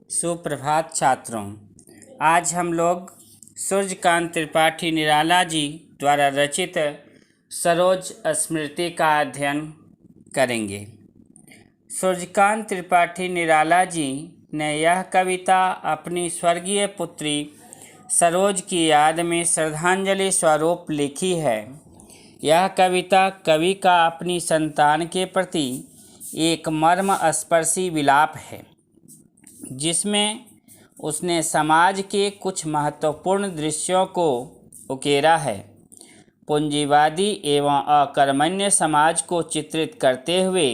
सुप्रभात छात्रों। आज हम लोग सूर्यकांत त्रिपाठी निराला जी द्वारा रचित सरोज स्मृति का अध्ययन करेंगे। सूर्यकांत त्रिपाठी निराला जी ने यह कविता अपनी स्वर्गीय पुत्री सरोज की याद में श्रद्धांजलि स्वरूप लिखी है। यह कविता कवि का अपनी संतान के प्रति एक मर्मस्पर्शी विलाप है, जिसमें उसने समाज के कुछ महत्वपूर्ण दृश्यों को उकेरा है। पूंजीवादी एवं अकर्मण्य समाज को चित्रित करते हुए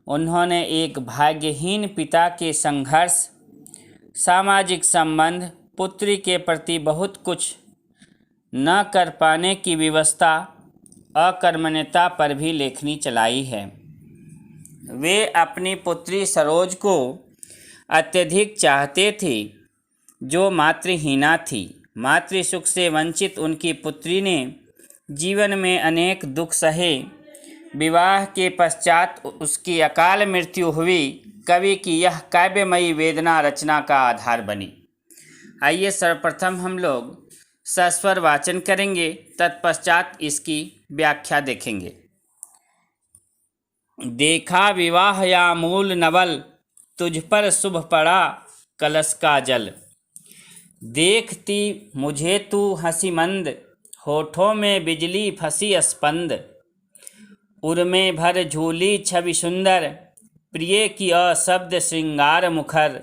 उन्होंने एक भाग्यहीन पिता के संघर्ष, सामाजिक संबंध, पुत्री के प्रति बहुत कुछ न कर पाने की विवशता, अकर्मण्यता पर भी लेखनी चलाई है। वे अपनी पुत्री सरोज को अत्यधिक चाहते थे, जो मातृहीना थी। मातृसुख से वंचित उनकी पुत्री ने जीवन में अनेक दुख सहे। विवाह के पश्चात उसकी अकाल मृत्यु हुई। कवि की यह काव्यमयी वेदना रचना का आधार बनी। आइए सर्वप्रथम हम लोग सस्वर वाचन करेंगे, तत्पश्चात इसकी व्याख्या देखेंगे। देखा विवाह या मूल नवल, तुझ पर शुभ पड़ा कलश का जल। देखती मुझे तू हंसी मंद, होठों में बिजली फंसी स्पंद। उर्मे भर झूली छवि सुंदर, प्रिय की अशब्द श्रृंगार मुखर।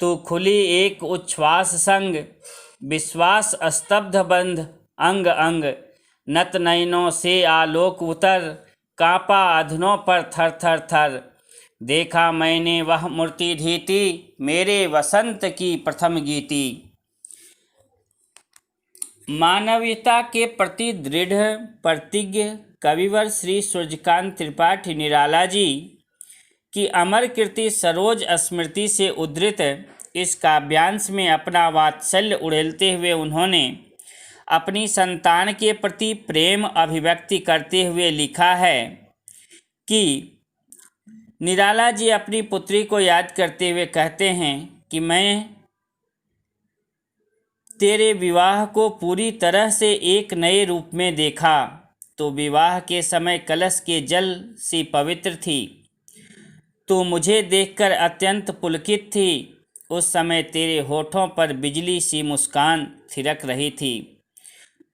तू खुली एक उच्छ्वास संग, विश्वास स्तब्ध बंध अंग अंग। नत नयनों से आलोक उतर, कांपा अधनों पर थर थर थर। देखा मैंने वह मूर्ति धीती, मेरे वसंत की प्रथम गीति। मानवीयता के प्रति दृढ़ प्रतिज्ञ कविवर श्री सूर्यकांत त्रिपाठी निराला जी की अमर कृति सरोज स्मृति से उद्धृत इस काव्यांश में अपना वात्सल्य उड़ेलते हुए उन्होंने अपनी संतान के प्रति प्रेम अभिव्यक्ति करते हुए लिखा है कि निराला जी अपनी पुत्री को याद करते हुए कहते हैं कि मैं तेरे विवाह को पूरी तरह से एक नए रूप में देखा तो विवाह के समय कलश के जल सी पवित्र थी। तो मुझे देखकर अत्यंत पुलकित थी। उस समय तेरे होठों पर बिजली सी मुस्कान थिरक रही थी।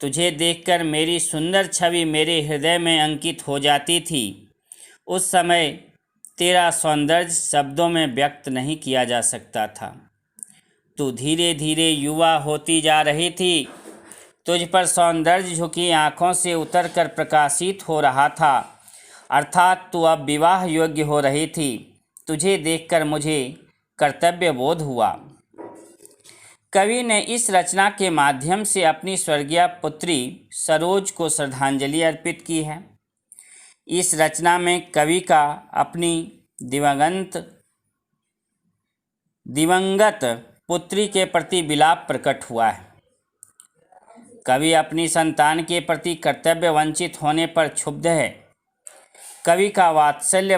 तुझे देखकर मेरी सुंदर छवि मेरे हृदय में अंकित हो जाती थी। उस समय तेरा सौंदर्य शब्दों में व्यक्त नहीं किया जा सकता था। तू धीरे धीरे युवा होती जा रही थी। तुझ पर सौंदर्य झुकी आँखों से उतरकर प्रकाशित हो रहा था, अर्थात तू अब विवाह योग्य हो रही थी। तुझे देखकर मुझे कर्तव्य बोध हुआ। कवि ने इस रचना के माध्यम से अपनी स्वर्गीय पुत्री सरोज को श्रद्धांजलि अर्पित की है। इस रचना में कवि का अपनी दिवंगत पुत्री के प्रति विलाप प्रकट हुआ है। कवि अपनी संतान के प्रति कर्तव्य वंचित होने पर क्षुब्ध है। कवि का वात्सल्य